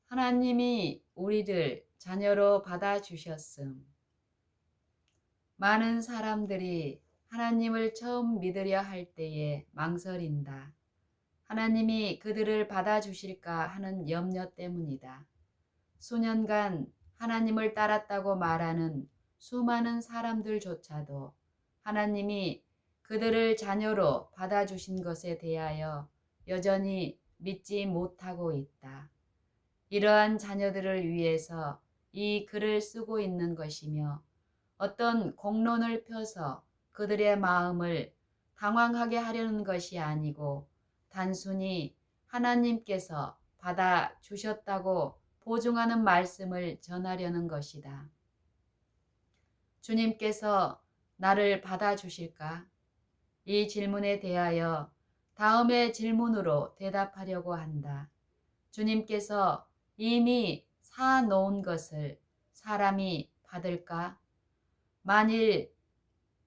하나님이 우리를 자녀로 받아주셨음. 많은 사람들이 하나님을 처음 믿으려 할 때에 망설인다. 하나님이 그들을 받아주실까 하는 염려 때문이다. 수년간 하나님을 따랐다고 말하는 수많은 사람들조차도 하나님이 그들을 자녀로 받아주신 것에 대하여 여전히 믿지 못하고 있다. 이러한 자녀들을 위해서 이 글을 쓰고 있는 것이며 어떤 공론을 펴서 그들의 마음을 당황하게 하려는 것이 아니고 단순히 하나님께서 받아주셨다고 보증하는 말씀을 전하려는 것이다. 주님께서 나를 받아주실까? 이 질문에 대하여 다음의 질문으로 대답하려고 한다. 주님께서 이미 사놓은 것을 사람이 받을까? 만일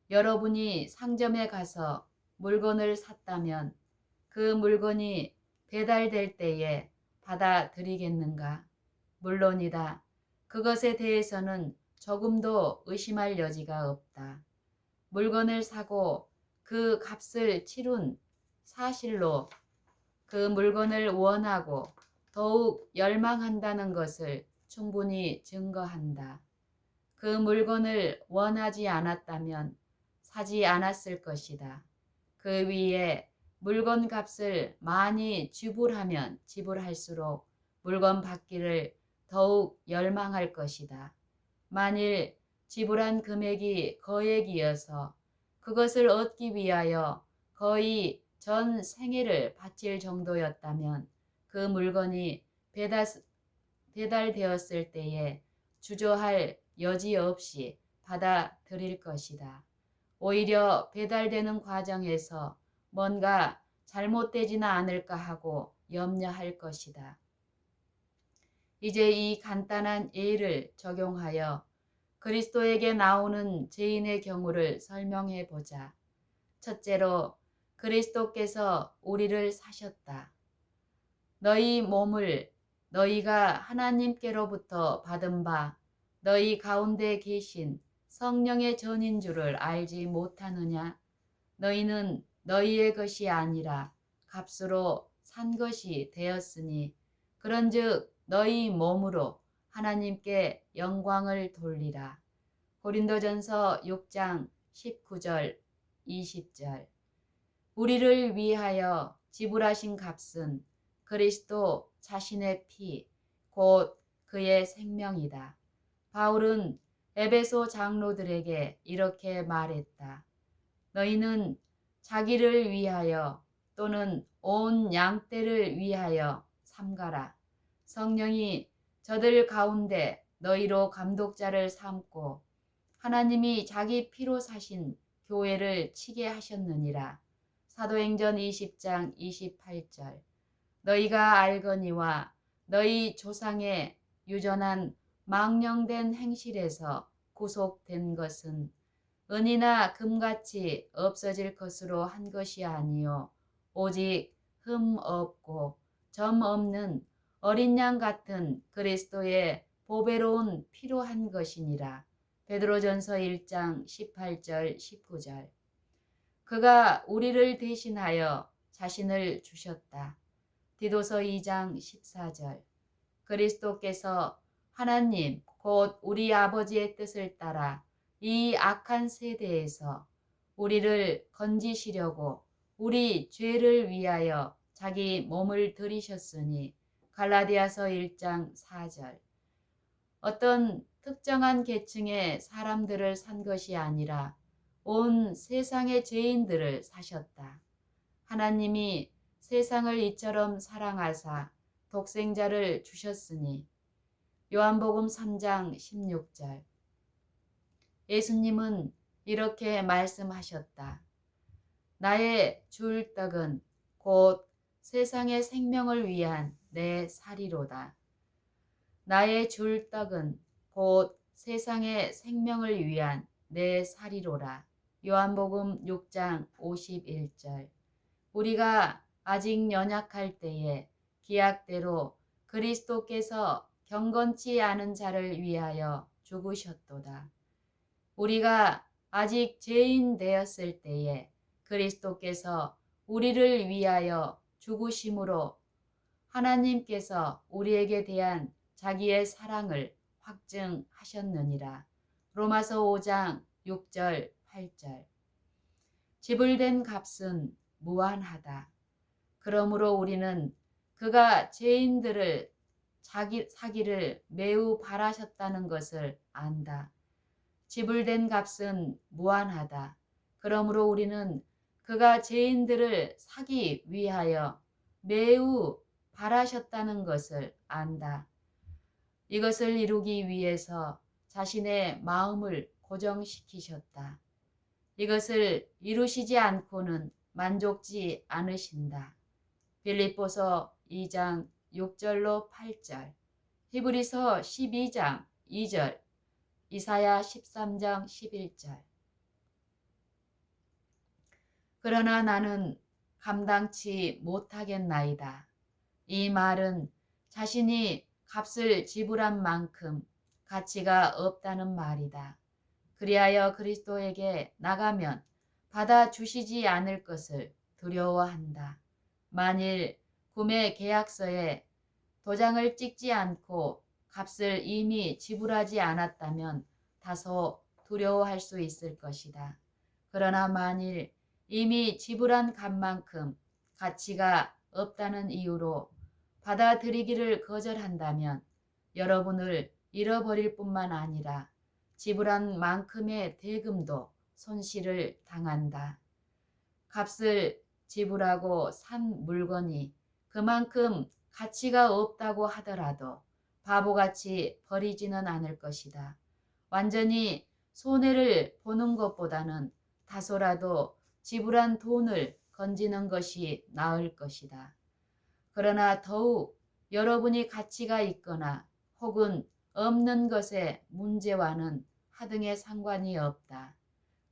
여러분이 상점에 가서 물건을 샀다면 그 물건이 배달될 때에 받아들이겠는가? 물론이다. 그것에 대해서는 조금도 의심할 여지가 없다. 물건을 사고 그 값을 치룬 사실로 그 물건을 원하고 더욱 열망한다는 것을 충분히 증거한다. 그 물건을 원하지 않았다면 사지 않았을 것이다. 그 위에 물건 값을 많이 지불하면 지불할수록 물건 받기를 더욱 열망할 것이다. 만일 지불한 금액이 거액이어서 그것을 얻기 위하여 거의 전 생애를 바칠 정도였다면 그 물건이 배달되었을 때에 주저할 여지 없이 받아들일 것이다. 오히려 배달되는 과정에서 뭔가 잘못되지는 않을까 하고 염려할 것이다. 이제 이 간단한 예를 적용하여 그리스도에게 나오는 죄인의 경우를 설명해 보자. 첫째로, 그리스도께서 우리를 사셨다. 너희 몸을 너희가 하나님께로부터 받은 바 너희 가운데 계신 성령의 전인 줄을 알지 못하느냐? 너희는 너희의 것이 아니라 값으로 산 것이 되었으니 그런즉 너희 몸으로 하나님께 영광을 돌리라. 고린도전서 6장 19절 20절. 우리를 위하여 지불하신 값은 그리스도 자신의 피, 곧 그의 생명이다. 바울은 에베소 장로들에게 이렇게 말했다. 너희는 자기를 위하여 또는 온 양떼를 위하여 삼가라. 성령이 저들 가운데 너희로 감독자를 삼고 하나님이 자기 피로 사신 교회를 치게 하셨느니라. 사도행전 20장 28절. 너희가 알거니와 너희 조상의 유전한 망령된 행실에서 구속된 것은 은이나 금같이 없어질 것으로 한 것이 아니요 오직 흠 없고 점 없는 어린 양 같은 그리스도의 보배로운 피로 한 것이니라. 베드로전서 1장 18절 19절. 그가 우리를 대신하여 자신을 주셨다. 디도서 2장 14절. 그리스도께서 하나님 곧 우리 아버지의 뜻을 따라 이 악한 세대에서 우리를 건지시려고 우리 죄를 위하여 자기 몸을 들이셨으니 갈라디아서 1장 4절. 어떤 특정한 계층의 사람들을 산 것이 아니라 온 세상의 죄인들을 사셨다. 하나님이 세상을 이처럼 사랑하사 독생자를 주셨으니 요한복음 3장 16절. 예수님은 이렇게 말씀하셨다. 나의 줄 떡은 곧 세상의 생명을 위한 내 살이로다. 나의 줄 떡은 곧 세상의 생명을 위한 내 살이로라. 요한복음 6장 51절. 우리가 아직 연약할 때에 기약대로 그리스도께서 경건치 않은 자를 위하여 죽으셨도다. 우리가 아직 죄인 되었을 때에 그리스도께서 우리를 위하여 죽으심으로 하나님께서 우리에게 대한 자기의 사랑을 확증하셨느니라. 로마서 5장 6절 8절. 지불된 값은 무한하다. 그러므로 우리는 그가 죄인들을 사기를 매우 바라셨다는 것을 안다. 지불된 값은 무한하다. 그러므로 우리는 그가 죄인들을 사기 위하여 매우 바라셨다는 것을 안다. 이것을 이루기 위해서 자신의 마음을 고정시키셨다. 이것을 이루시지 않고는 만족지 않으신다. 빌립보서 2장 6절로 8절, 히브리서 12장 2절, 이사야 13장 11절. 그러나 나는 감당치 못하겠나이다. 이 말은 자신이 값을 지불한 만큼 가치가 없다는 말이다. 그리하여 그리스도에게 나가면 받아주시지 않을 것을 두려워한다. 만일 구매 계약서에 도장을 찍지 않고 값을 이미 지불하지 않았다면 다소 두려워할 수 있을 것이다. 그러나 만일 이미 지불한 값만큼 가치가 없다는 이유로 받아들이기를 거절한다면 여러분을 잃어버릴 뿐만 아니라 지불한 만큼의 대금도 손실을 당한다. 값을 지불하고 산 물건이 그만큼 가치가 없다고 하더라도 바보같이 버리지는 않을 것이다. 완전히 손해를 보는 것보다는 다소라도 지불한 돈을 건지는 것이 나을 것이다. 그러나 더욱 여러분이 가치가 있거나 혹은 없는 것의 문제와는 하등의 상관이 없다.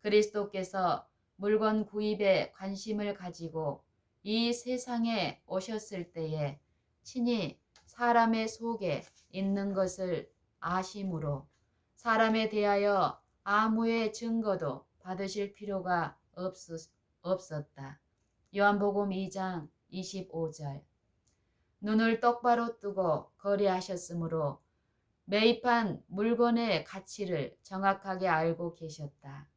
그리스도께서 물건 구입에 관심을 가지고 이 세상에 오셨을 때에 친히 사람의 속에 있는 것을 아심으로 사람에 대하여 아무의 증거도 받으실 필요가 없었다. 요한복음 2장 25절. 눈을 똑바로 뜨고 거래하셨으므로 매입한 물건의 가치를 정확하게 알고 계셨다.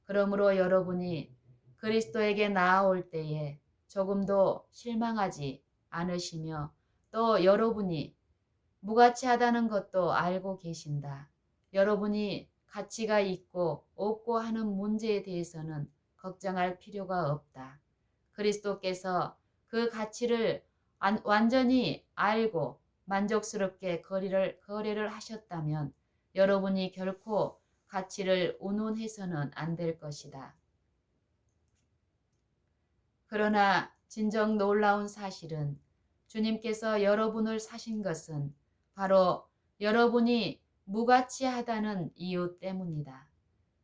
그러므로 여러분이 그리스도에게 나아올 때에 조금도 실망하지 않으시며 또 여러분이 무가치하다는 것도 알고 계신다. 여러분이 가치가 있고 없고 하는 문제에 대해서는 걱정할 필요가 없다. 그리스도께서 그 가치를 완전히 알고 만족스럽게 거래를 하셨다면 여러분이 결코 가치를 운운해서는 안 될 것이다. 그러나 진정 놀라운 사실은 주님께서 여러분을 사신 것은 바로 여러분이 무가치하다는 이유 때문이다.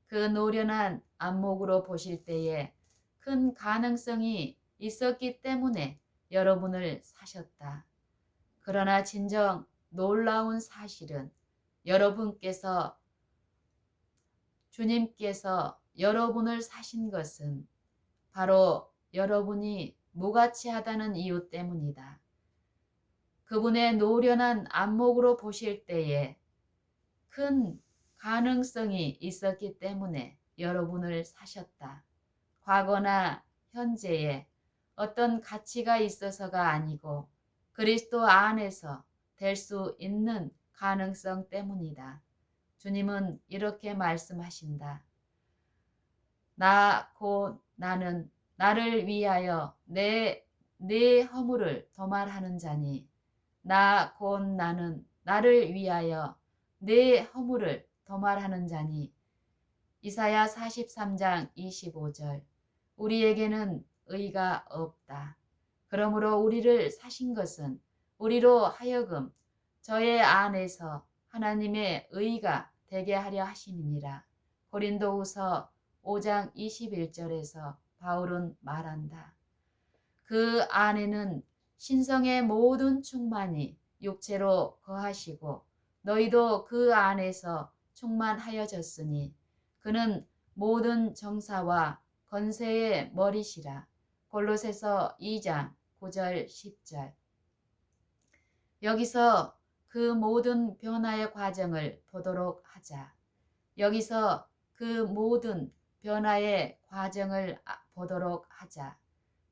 그 노련한 안목으로 보실 때에 큰 가능성이 있었기 때문에 여러분을 사셨다. 그러나 진정 놀라운 사실은 주님께서 여러분을 사신 것은 바로 여러분이 무가치하다는 이유 때문이다. 그분의 노련한 안목으로 보실 때에 큰 가능성이 있었기 때문에 여러분을 사셨다. 과거나 현재에 어떤 가치가 있어서가 아니고 그리스도 안에서 될 수 있는 가능성 때문이다. 주님은 이렇게 말씀하신다. 나는 나를 위하여 내 허물을 도말하는 자니 나는 나를 위하여 내 허물을 도말하는 자니. 이사야 43장 25절. 우리에게는 의가 없다. 그러므로 우리를 사신 것은 우리로 하여금 저의 안에서 하나님의 의가 되게 하려 하심이니라. 고린도후서 5장 21절에서 바울은 말한다. 그 안에는 신성의 모든 충만이 육체로 거하시고 너희도 그 안에서 충만하여졌으니 그는 모든 정사와 권세의 머리시라. 골로새서 2장 9절 10절. 여기서 그 모든 변화의 과정을 보도록 하자. 여기서 그 모든 변화의 과정을 보도록 하자.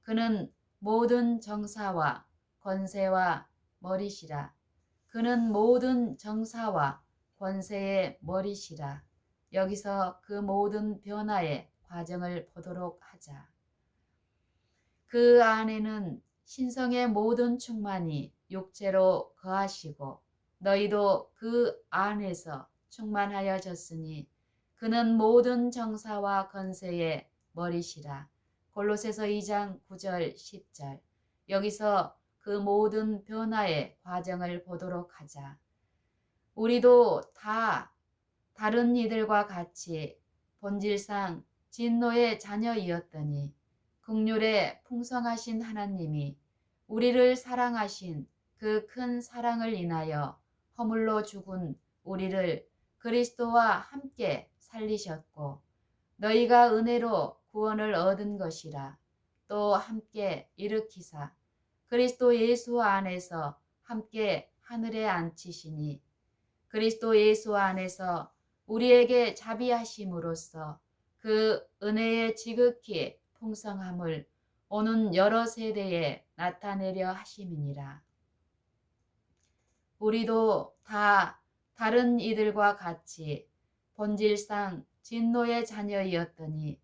그는 모든 정사와 권세와 머리시라. 그는 모든 정사와 권세의 머리시라. 여기서 그 모든 변화의 과정을 보도록 하자. 그 안에는 신성의 모든 충만이 육체로 거하시고 너희도 그 안에서 충만하여졌으니 그는 모든 정사와 권세의 머리시라. 골로새서 2장 9절 10절. 여기서 그 모든 변화의 과정을 보도록 하자. 우리도 다 다른 이들과 같이 본질상 진노의 자녀이었더니 긍휼에 풍성하신 하나님이 우리를 사랑하신 그 큰 사랑을 인하여 허물로 죽은 우리를 그리스도와 함께 살리셨고 너희가 은혜로 구원을 얻은 것이라. 또 함께 일으키사 그리스도 예수 안에서 함께 하늘에 앉히시니 그리스도 예수 안에서 우리에게 자비하심으로써 그 은혜의 지극히 풍성함을 오는 여러 세대에 나타내려 하심이니라. 우리도 다 다른 이들과 같이 본질상 진노의 자녀이었더니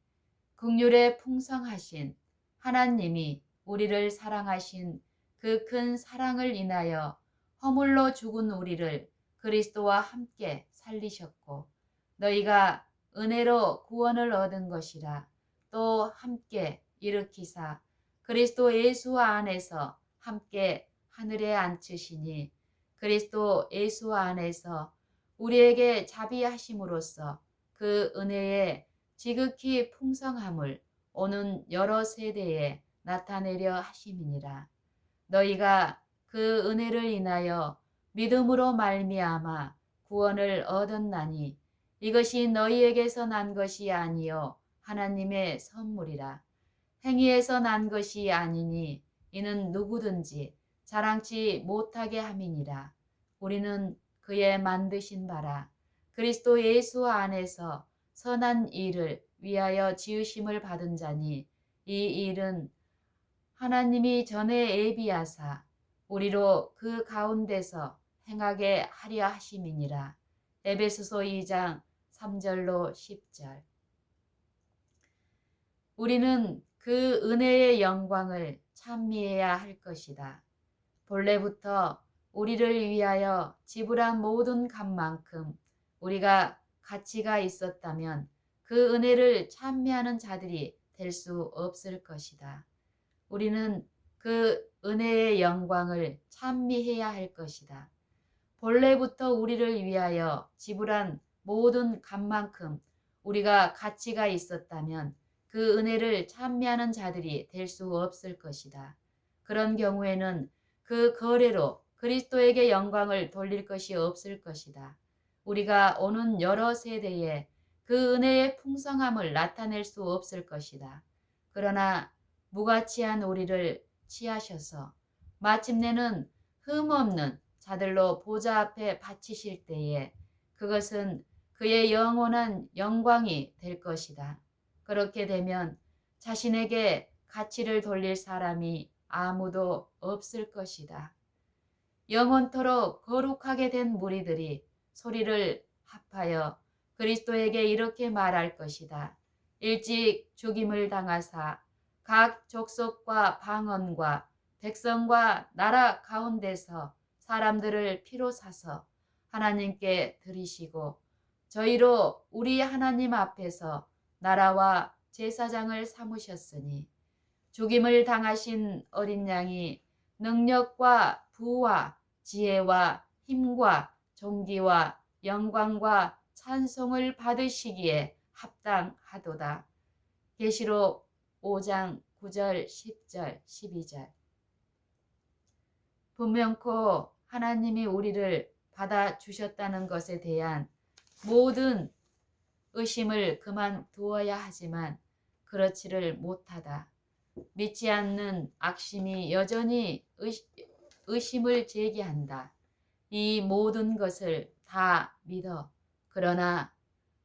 긍휼에 풍성하신 하나님이 우리를 사랑하신 그 큰 사랑을 인하여 허물로 죽은 우리를 그리스도와 함께 살리셨고 너희가 은혜로 구원을 얻은 것이라. 또 함께 일으키사 그리스도 예수 안에서 함께 하늘에 앉히시니 그리스도 예수 안에서 우리에게 자비하심으로써 그 은혜의 지극히 풍성함을 오는 여러 세대에 나타내려 하심이니라. 너희가 그 은혜를 인하여 믿음으로 말미암아 구원을 얻었나니 이것이 너희에게서 난 것이 아니요 하나님의 선물이라. 행위에서 난 것이 아니니 이는 누구든지 자랑치 못하게 함이니라. 우리는 그의 만드신 바라 그리스도 예수 안에서 선한 일을 위하여 지으심을 받은 자니 이 일은 하나님이 전에 예비하사 우리로 그 가운데서 행하게 하려 하심이니라. 에베소서 2장 3절로 10절. 우리는 그 은혜의 영광을 찬미해야 할 것이다. 본래부터 우리를 위하여 지불한 모든 값만큼 우리가 가치가 있었다면 그 은혜를 찬미하는 자들이 될 수 없을 것이다. 우리는 그 은혜의 영광을 찬미해야 할 것이다. 본래부터 우리를 위하여 지불한 모든 값만큼 우리가 가치가 있었다면 그 은혜를 찬미하는 자들이 될 수 없을 것이다. 그런 경우에는 그 거래로 그리스도에게 영광을 돌릴 것이 없을 것이다. 우리가 오는 여러 세대에 그 은혜의 풍성함을 나타낼 수 없을 것이다. 그러나 무가치한 우리를 취하셔서 마침내는 흠없는 자들로 보좌 앞에 바치실 때에 그것은 그의 영원한 영광이 될 것이다. 그렇게 되면 자신에게 가치를 돌릴 사람이 아무도 없을 것이다. 영원토록 거룩하게 된 무리들이 소리를 합하여 그리스도에게 이렇게 말할 것이다. 일찍 죽임을 당하사 각 족속과 방언과 백성과 나라 가운데서 사람들을 피로 사서 하나님께 드리시고 저희로 우리 하나님 앞에서 나라와 제사장을 삼으셨으니 죽임을 당하신 어린 양이 능력과 부와 지혜와 힘과 존귀와 영광과 찬송을 받으시기에 합당하도다. 계시록 5장 9절 10절 12절. 분명코 하나님이 우리를 받아주셨다는 것에 대한 모든 의심을 그만두어야 하지만 그렇지를 못하다. 믿지 않는 악심이 여전히 의심을 제기한다. 이 모든 것을 다 믿어. 그러나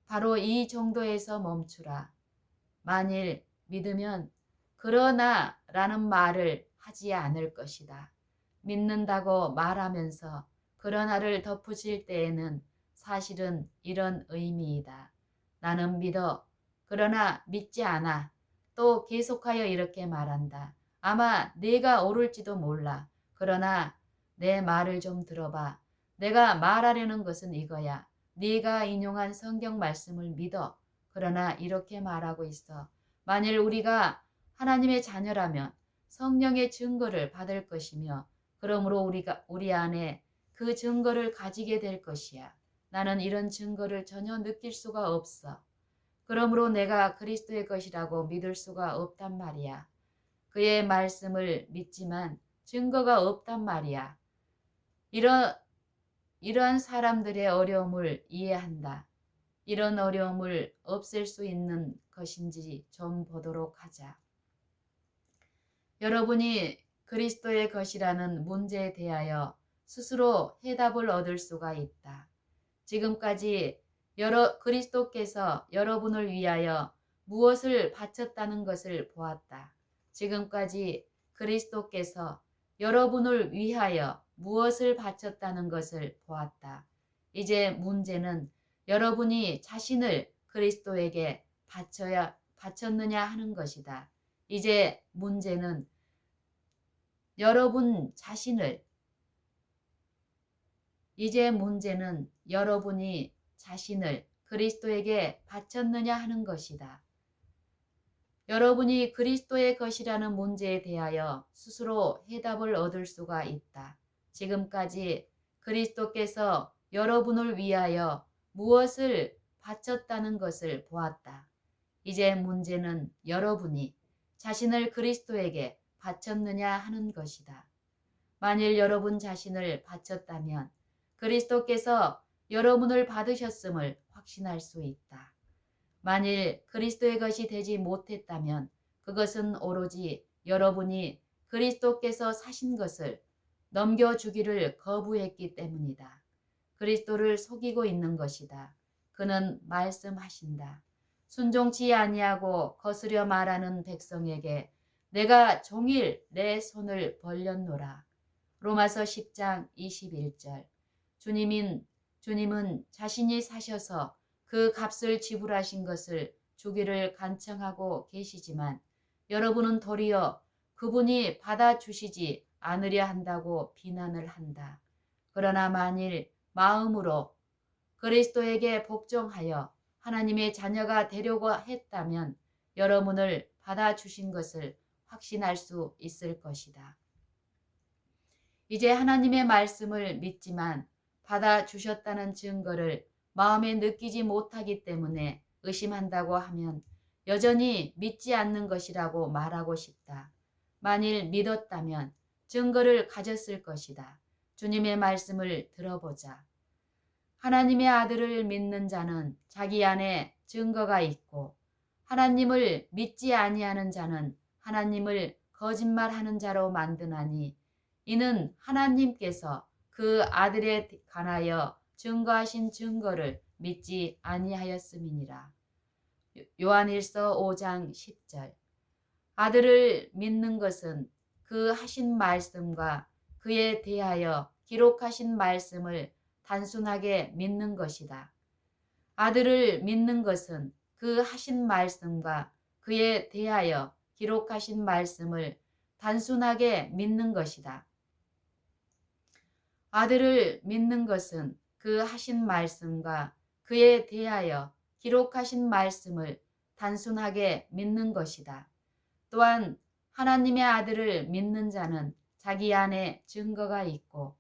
바로 이 정도에서 멈추라. 만일 믿으면 그러나 라는 말을 하지 않을 것이다. 믿는다고 말하면서 그러나를 덧붙일 때에는 사실은 이런 의미이다. 나는 믿어. 그러나 믿지 않아. 또 계속하여 이렇게 말한다. 아마 내가 옳을지도 몰라. 그러나 내 말을 좀 들어봐. 내가 말하려는 것은 이거야. 네가 인용한 성경 말씀을 믿어. 그러나 이렇게 말하고 있어. 만일 우리가 하나님의 자녀라면 성령의 증거를 받을 것이며 그러므로 우리 안에 그 증거를 가지게 될 것이야. 나는 이런 증거를 전혀 느낄 수가 없어. 그러므로 내가 그리스도의 것이라고 믿을 수가 없단 말이야. 그의 말씀을 믿지만 증거가 없단 말이야. 이러한 사람들의 어려움을 이해한다. 이런 어려움을 없앨 수 있는 것인지 좀 보도록 하자. 여러분이 그리스도의 것이라는 문제에 대하여 스스로 해답을 얻을 수가 있다. 지금까지 그리스도께서 여러분을 위하여 무엇을 바쳤다는 것을 보았다. 지금까지 그리스도께서 여러분을 위하여 무엇을 바쳤다는 것을 보았다. 이제 문제는 여러분이 자신을 그리스도에게 바쳤느냐 하는 것이다. 이제 문제는 여러분이 자신을 그리스도에게 바쳤느냐 하는 것이다. 여러분이 그리스도의 것이라는 문제에 대하여 스스로 해답을 얻을 수가 있다. 지금까지 그리스도께서 여러분을 위하여 무엇을 바쳤다는 것을 보았다. 이제 문제는 여러분이 자신을 그리스도에게 바쳤느냐 하는 것이다. 만일 여러분 자신을 바쳤다면 그리스도께서 여러분을 받으셨음을 확신할 수 있다. 만일 그리스도의 것이 되지 못했다면 그것은 오로지 여러분이 그리스도께서 사신 것을 넘겨주기를 거부했기 때문이다. 그리스도를 속이고 있는 것이다. 그는 말씀하신다. 순종치 아니하고 거스려 말하는 백성에게 내가 종일 내 손을 벌렸노라. 로마서 10장 21절. 주님은 자신이 사셔서 그 값을 지불하신 것을 주기를 간청하고 계시지만 여러분은 도리어 그분이 받아주시지 않으려 한다고 비난을 한다. 그러나 만일 마음으로 그리스도에게 복종하여 하나님의 자녀가 되려고 했다면 여러분을 받아주신 것을 확신할 수 있을 것이다. 이제 하나님의 말씀을 믿지만 받아주셨다는 증거를 마음에 느끼지 못하기 때문에 의심한다고 하면 여전히 믿지 않는 것이라고 말하고 싶다. 만일 믿었다면 증거를 가졌을 것이다. 주님의 말씀을 들어보자. 하나님의 아들을 믿는 자는 자기 안에 증거가 있고 하나님을 믿지 아니하는 자는 하나님을 거짓말하는 자로 만드나니 이는 하나님께서 그 아들에 관하여 증거하신 증거를 믿지 아니하였음이니라. 요한일서 5장 10절. 아들을 믿는 것은 그 하신 말씀과 그에 대하여 기록하신 말씀을 단순하게 믿는 것이다. 아들을 믿는 것은 그 하신 말씀과 그에 대하여 기록하신 말씀을 단순하게 믿는 것이다. 아들을 믿는 것은 그 하신 말씀과 그에 대하여 기록하신 말씀을 단순하게 믿는 것이다. 또한 하나님의 아들을 믿는 자는 자기 안에 증거가 있고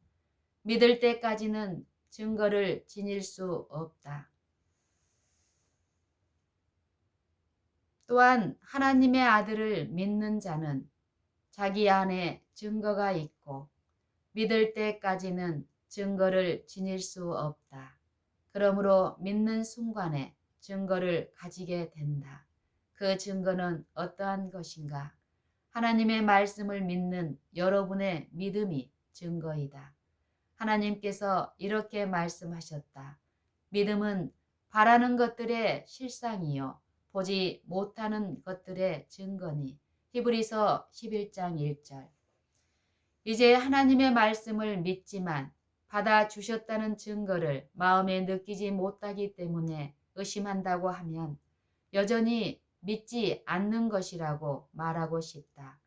믿을 때까지는 증거를 지닐 수 없다. 또한 하나님의 아들을 믿는 자는 자기 안에 증거가 있고 믿을 때까지는 증거를 지닐 수 없다. 그러므로 믿는 순간에 증거를 가지게 된다. 그 증거는 어떠한 것인가? 하나님의 말씀을 믿는 여러분의 믿음이 증거이다. 하나님께서 이렇게 말씀하셨다. 믿음은 바라는 것들의 실상이요 보지 못하는 것들의 증거니. 히브리서 11장 1절. 이제 하나님의 말씀을 믿지만 받아주셨다는 증거를 마음에 느끼지 못하기 때문에 의심한다고 하면 여전히 믿지 않는 것이라고 말하고 싶다.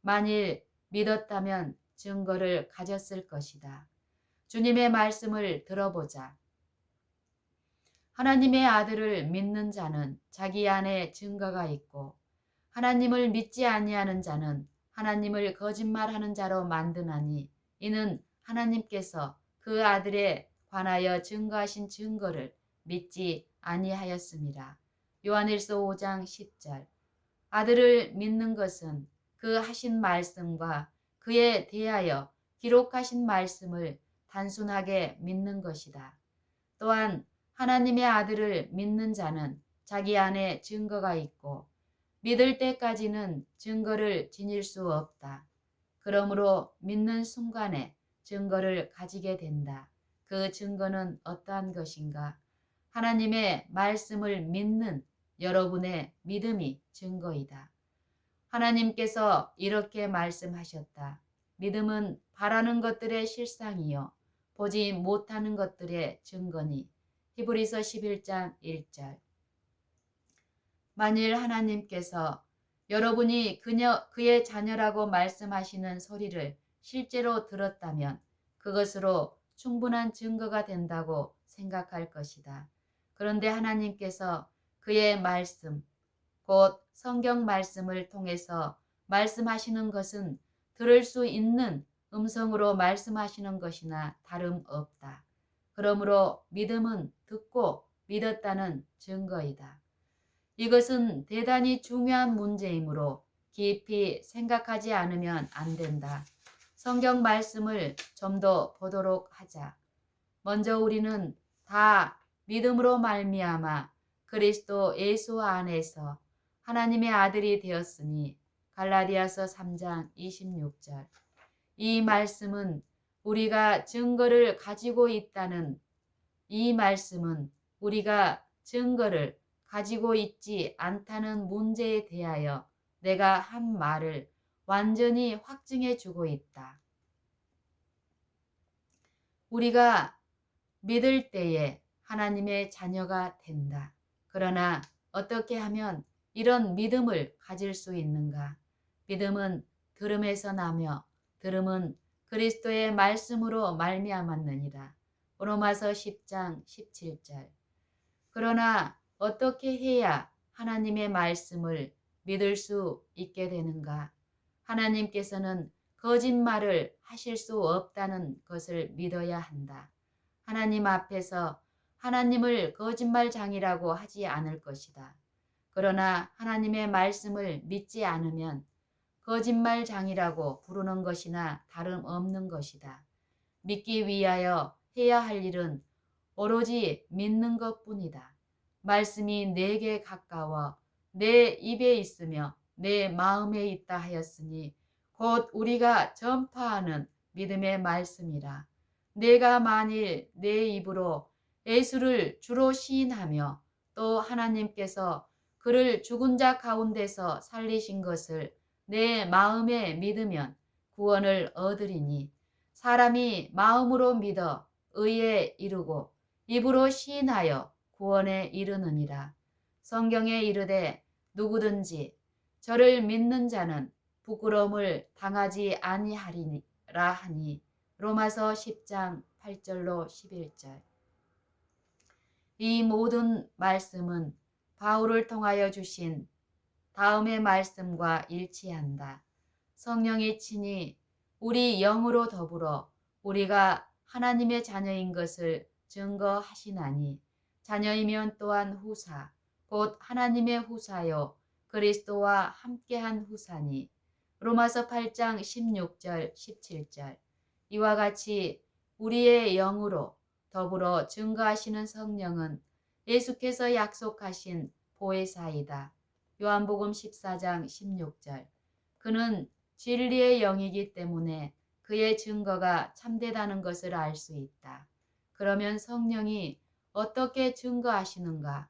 만일 믿었다면 증거를 가졌을 것이다. 주님의 말씀을 들어보자. 하나님의 아들을 믿는 자는 자기 안에 증거가 있고 하나님을 믿지 아니하는 자는 하나님을 거짓말하는 자로 만드나니 이는 하나님께서 그 아들에 관하여 증거하신 증거를 믿지 아니하였습니다. 요한일서 5장 10절. 아들을 믿는 것은 그 하신 말씀과 그에 대하여 기록하신 말씀을 단순하게 믿는 것이다. 또한 하나님의 아들을 믿는 자는 자기 안에 증거가 있고 믿을 때까지는 증거를 지닐 수 없다. 그러므로 믿는 순간에 증거를 가지게 된다. 그 증거는 어떠한 것인가? 하나님의 말씀을 믿는 여러분의 믿음이 증거이다. 하나님께서 이렇게 말씀하셨다. 믿음은 바라는 것들의 실상이요 보지 못하는 것들의 증거니. 히브리서 11장 1절. 만일 하나님께서 여러분이 그의 자녀라고 말씀하시는 소리를 실제로 들었다면 그것으로 충분한 증거가 된다고 생각할 것이다. 그런데 하나님께서 그의 말씀, 곧 성경 말씀을 통해서 말씀하시는 것은 들을 수 있는 음성으로 말씀하시는 것이나 다름없다. 그러므로 믿음은 듣고 믿었다는 증거이다. 이것은 대단히 중요한 문제이므로 깊이 생각하지 않으면 안 된다. 성경 말씀을 좀 더 보도록 하자. 먼저 우리는 다 믿음으로 말미암아 그리스도 예수 안에서 하나님의 아들이 되었으니 갈라디아서 3장 26절. 이 말씀은 우리가 증거를 가지고 있다는 이 말씀은 우리가 증거를 가지고 있지 않다는 문제에 대하여 내가 한 말을 완전히 확증해 주고 있다. 우리가 믿을 때에 하나님의 자녀가 된다. 그러나 어떻게 하면 이런 믿음을 가질 수 있는가? 믿음은 들음에서 나며 들음은 그리스도의 말씀으로 말미암았느니라. 로마서 10장 17절. 그러나 어떻게 해야 하나님의 말씀을 믿을 수 있게 되는가? 하나님께서는 거짓말을 하실 수 없다는 것을 믿어야 한다. 하나님 앞에서 하나님을 거짓말장이라고 하지 않을 것이다. 그러나 하나님의 말씀을 믿지 않으면 거짓말장이라고 부르는 것이나 다름없는 것이다. 믿기 위하여 해야 할 일은 오로지 믿는 것뿐이다. 말씀이 내게 가까워 내 입에 있으며 내 마음에 있다 하였으니 곧 우리가 전파하는 믿음의 말씀이라. 내가 만일 내 입으로 예수를 주로 시인하며 또 하나님께서 그를 죽은 자 가운데서 살리신 것을 내 마음에 믿으면 구원을 얻으리니 사람이 마음으로 믿어 의에 이르고 입으로 시인하여 구원에 이르느니라. 성경에 이르되 누구든지 저를 믿는 자는 부끄러움을 당하지 아니하리라 하니 로마서 10장 8절로 11절. 이 모든 말씀은 바울을 통하여 주신 다음의 말씀과 일치한다. 성령이 친히 우리 영으로 더불어 우리가 하나님의 자녀인 것을 증거하시나니 자녀이면 또한 후사 곧 하나님의 후사요 그리스도와 함께한 후사니. 로마서 8장 16절 17절. 이와 같이 우리의 영으로 더불어 증거하시는 성령은 예수께서 약속하신 보혜사이다. 요한복음 14장 16절. 그는 진리의 영이기 때문에 그의 증거가 참되다는 것을 알 수 있다. 그러면 성령이 어떻게 증거하시는가?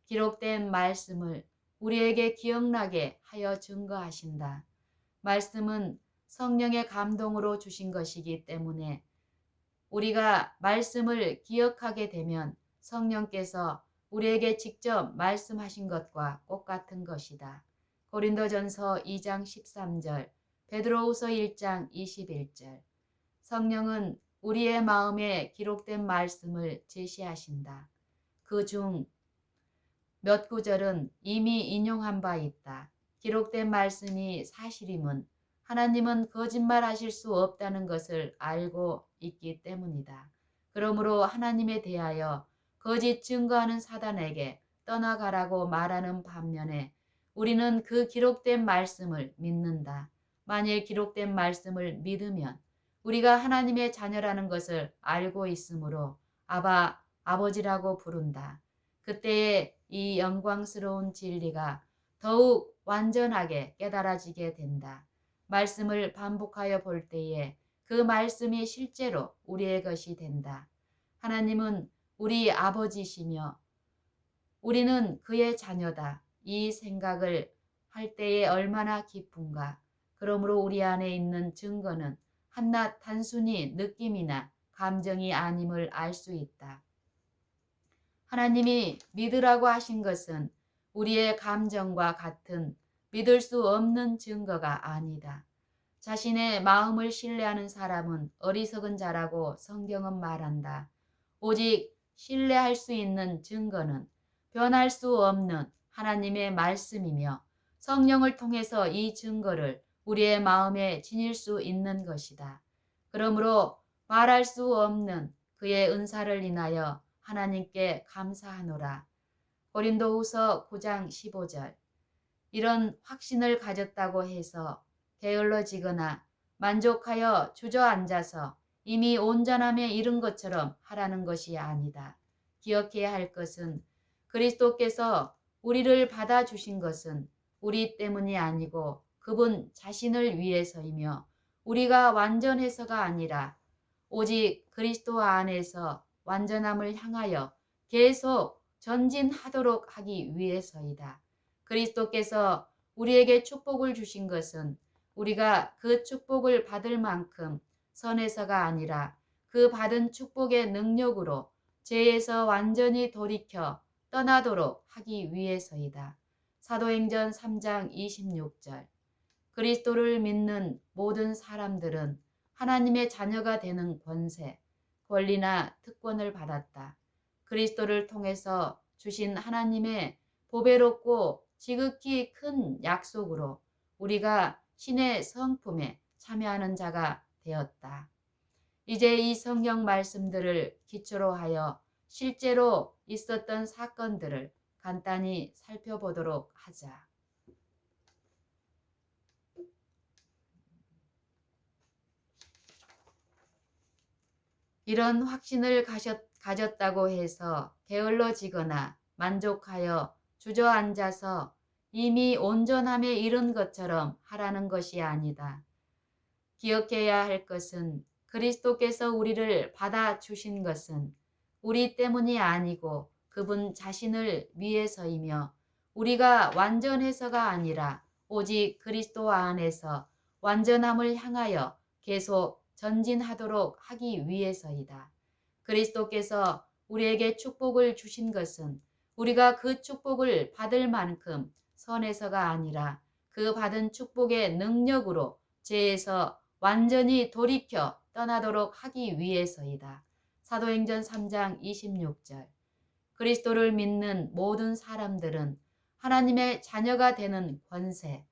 기록된 말씀을 우리에게 기억나게 하여 증거하신다. 말씀은 성령의 감동으로 주신 것이기 때문에 우리가 말씀을 기억하게 되면 성령께서 우리에게 직접 말씀하신 것과 똑같은 것이다. 고린도전서 2장 13절, 베드로후서 1장 21절. 성령은 우리의 마음에 기록된 말씀을 제시하신다. 그 중 몇 구절은 이미 인용한 바 있다. 기록된 말씀이 사실임은 하나님은 거짓말하실 수 없다는 것을 알고 있기 때문이다. 그러므로 하나님에 대하여 거짓 증거하는 사단에게 떠나가라고 말하는 반면에 우리는 그 기록된 말씀을 믿는다. 만일 기록된 말씀을 믿으면 우리가 하나님의 자녀라는 것을 알고 있으므로 아바, 아버지라고 부른다. 그때에 이 영광스러운 진리가 더욱 완전하게 깨달아지게 된다. 말씀을 반복하여 볼 때에 그 말씀이 실제로 우리의 것이 된다. 하나님은 우리 아버지시며 우리는 그의 자녀다. 이 생각을 할 때에 얼마나 기쁜가. 그러므로 우리 안에 있는 증거는 한낱 단순히 느낌이나 감정이 아님을 알 수 있다. 하나님이 믿으라고 하신 것은 우리의 감정과 같은 믿을 수 없는 증거가 아니다. 자신의 마음을 신뢰하는 사람은 어리석은 자라고 성경은 말한다. 오직 신뢰할 수 있는 증거는 변할 수 없는 하나님의 말씀이며 성령을 통해서 이 증거를 우리의 마음에 지닐 수 있는 것이다. 그러므로 말할 수 없는 그의 은사를 인하여 하나님께 감사하노라. 고린도후서 9장 15절. 이런 확신을 가졌다고 해서 게을러지거나 만족하여 주저앉아서 이미 온전함에 이른 것처럼 하라는 것이 아니다. 기억해야 할 것은 그리스도께서 우리를 받아주신 것은 우리 때문이 아니고 그분 자신을 위해서이며 우리가 완전해서가 아니라 오직 그리스도 안에서 완전함을 향하여 계속 전진하도록 하기 위해서이다. 그리스도께서 우리에게 축복을 주신 것은 우리가 그 축복을 받을 만큼 선해서가 아니라 그 받은 축복의 능력으로 죄에서 완전히 돌이켜 떠나도록 하기 위해서이다. 사도행전 3장 26절. 그리스도를 믿는 모든 사람들은 하나님의 자녀가 되는 권세, 권리나 특권을 받았다. 그리스도를 통해서 주신 하나님의 보배롭고 지극히 큰 약속으로 우리가 신의 성품에 참여하는 자가 되었다. 이제 이 성경 말씀들을 기초로 하여 실제로 있었던 사건들을 간단히 살펴보도록 하자. 이런 확신을 가졌다고 해서 게을러지거나 만족하여 주저앉아서 이미 온전함에 이른 것처럼 하라는 것이 아니다. 기억해야 할 것은 그리스도께서 우리를 받아주신 것은 우리 때문이 아니고 그분 자신을 위해서이며 우리가 완전해서가 아니라 오직 그리스도 안에서 완전함을 향하여 계속 전진하도록 하기 위해서이다. 그리스도께서 우리에게 축복을 주신 것은 우리가 그 축복을 받을 만큼 선해서가 아니라 그 받은 축복의 능력으로 죄에서 완전히 돌이켜 떠나도록 하기 위해서이다. 사도행전 3장 26절. 그리스도를 믿는 모든 사람들은 하나님의 자녀가 되는 권세,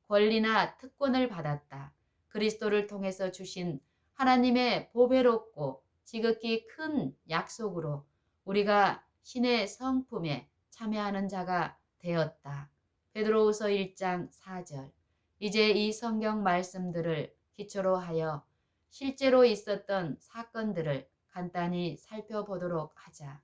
권리나 특권을 받았다. 그리스도를 통해서 주신 하나님의 보배롭고 지극히 큰 약속으로 우리가 신의 성품에 참여하는 자가 되었다. 베드로후서 1장 4절. 이제 이 성경 말씀들을 기초로 하여 실제로 있었던 사건들을 간단히 살펴보도록 하자.